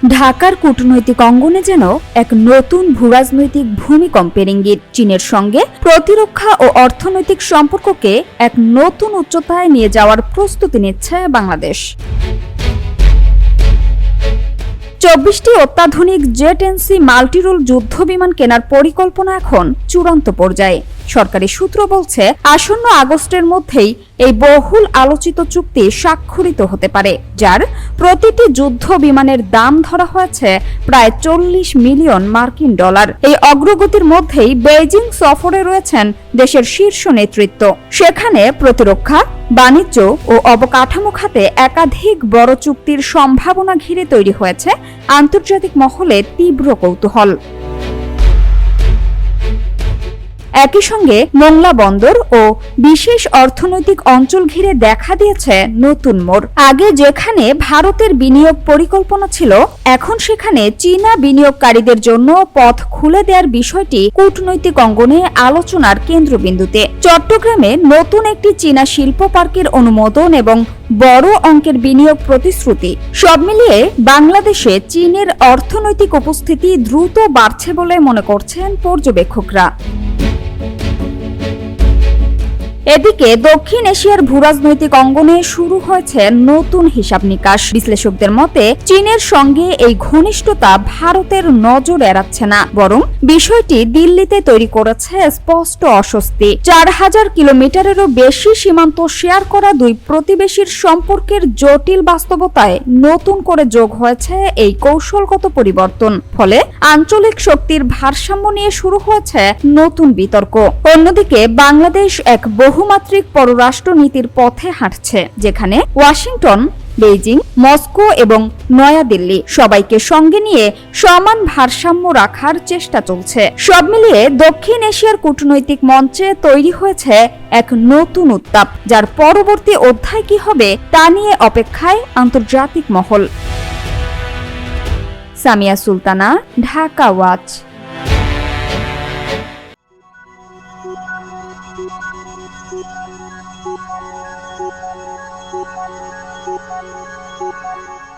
ঢাকার কূটনৈতিক অঙ্গনে যেন এক নতুন ভূরাজনৈতিক ভূমিকম্পের ইঙ্গিত। চীনের সঙ্গে প্রতিরক্ষা ও অর্থনৈতিক সম্পর্ককে এক নতুন উচ্চতায় নিয়ে যাওয়ার প্রস্তুতি নিচ্ছে বাংলাদেশ। 24টি অত্যাধুনিক জেট-এনসি মাল্টিরোল যুদ্ধ বিমান কেনার পরিকল্পনা এখন চূড়ান্ত পর্যায়ে। সরকারি সূত্র বলছে, আসন্ন আগস্টের মধ্যেই এই বহুল আলোচিত চুক্তি স্বাক্ষরিত হতে পারে, যার প্রতিটি যুদ্ধ বিমানের দাম ধরা হয়েছে প্রায় 40 মিলিয়ন মার্কিন ডলার। এই অগ্রগতির মধ্যেই বেইজিং সফরে রয়েছেন দেশের শীর্ষ নেতৃত্ব। সেখানে প্রতিরক্ষা, বাণিজ্য ও অবকাঠামো খাতে একাধিক বড় চুক্তির সম্ভাবনা ঘিরে তৈরি হয়েছে আন্তর্জাতিক মহলে তীব্র কৌতূহল। একই সঙ্গে মোংলা বন্দর ও বিশেষ অর্থনৈতিক অঞ্চল ঘিরে দেখা দিয়েছে নতুন মোড়। আগে যেখানে ভারতের বিনিয়োগ পরিকল্পনা ছিল, এখন সেখানে চীনা বিনিয়োগকারীদের জন্য পথ খুলে দেওয়ার বিষয়টি কূটনৈতিক অঙ্গনে আলোচনার কেন্দ্রবিন্দুতে। চট্টগ্রামে নতুন একটি চীনা শিল্প পার্কের অনুমোদন এবং বড় অঙ্কের বিনিয়োগ প্রতিশ্রুতি, সব মিলিয়ে বাংলাদেশে চীনের অর্থনৈতিক উপস্থিতি দ্রুত বাড়ছে বলে মনে করছেন পর্যবেক্ষকরা। এদিকে দক্ষিণ এশিয়ার ভূরাজনৈতিক অঙ্গনে শুরু হয়েছে নতুন হিসাব নিকাশ। বিশ্লেষকদের মতে, চীনের সঙ্গে এই ঘনিষ্ঠতা ভারতের নজর এড়াচ্ছে না, বরং বিষয়টি দিল্লিতে তৈরি করেছে স্পষ্ট অস্বস্তি। 4000 কিলোমিটারেরও বেশি সীমান্ত শেয়ার করা দুই প্রতিবেশীর সম্পর্কের জটিল বাস্তবতায় নতুন করে যোগ হয়েছে এই কৌশলগত পরিবর্তন। ফলে আঞ্চলিক শক্তির ভারসাম্য নিয়ে শুরু হয়েছে নতুন বিতর্ক। অন্যদিকে বাংলাদেশ এক বহুমাত্রিক পররাষ্ট্র নীতির পথে হাঁটছে, যেখানে ওয়াশিংটন, বেইজিং, মস্কো এবং নয়াদিল্লি সবাইকে সঙ্গে নিয়ে সমান ভারসাম্য রাখার চেষ্টা চলছে। সব মিলিয়ে দক্ষিণ এশিয়ার কূটনৈতিক মঞ্চে তৈরি হয়েছে এক নতুন উত্তাপ, যার পরবর্তী অধ্যায় কি হবে তা নিয়ে অপেক্ষায় আন্তর্জাতিক মহল। Samia Sultana, Dhaka watch. Thank you.